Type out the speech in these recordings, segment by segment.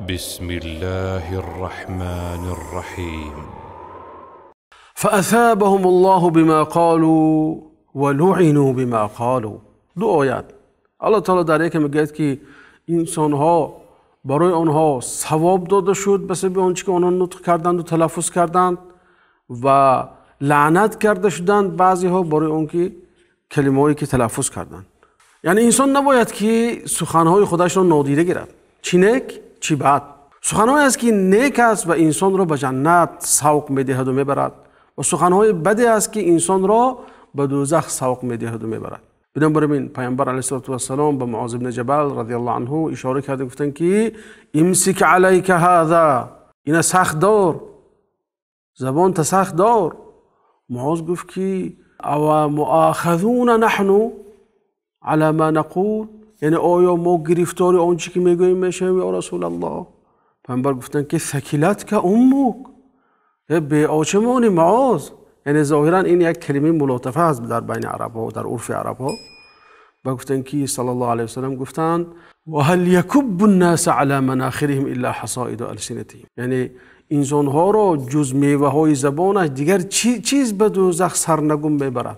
بسم الله الرحمن الرحيم. فأثابهم الله بما قالوا ولعنوا بما قالوا. دو آیت الله تعالی در یک میگه که انسانها برای آنها ثواب داده شد بسبب آنچه که آنها نطق کردند و تلفظ کردند و لعنت کرده شدند بعضی ها برای اون که کلمه‌ای که تلفظ کردند. یعنی انسان نباید که سخنهای خودش را نادیده گیرد، چی نیک چی بد. سخنهایی است که نیک است و انسان را به جنت سوق میدهد و میبرد و سخنهای بدی است که انسان را به دوزخ سوق میدهد و میبرد. بنابراین پیامبر علیه السلام به معاذ بن جبل رضی الله عنه اشاره کرده گفتن که امسک علیک هذا، این سخت دار، زبان تا سخت دار. معاذ گفت که او مؤاخذون نحن على ما نقول، یعنی آیا ما گرفتاری آنچه که میگوییم میشیم یا رسول الله؟ پیامبر گفتن که ثکلت که امک، به آچمانی معاذ. یعنی ظاهرا این یک کلمه ملاطفه است در بین عرب ها و در عرف عرب ها. و گفتن که صلی الله علیه وسلم گفتن و هل یکب الناس علی مناخرهم الا حصائد السنتهم، یعنی انسان ها را جز میوه های زبانش دیگر چیز به دوزخ سرنگون میبرد،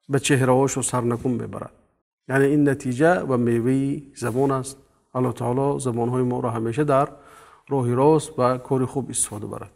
به چهره هاشو سرنگون میبرد. یعنی این نتیجه و میوه زبان است. الله تعالی زبان های ما را همیشه در راه راست و کار خوب استفاده برد.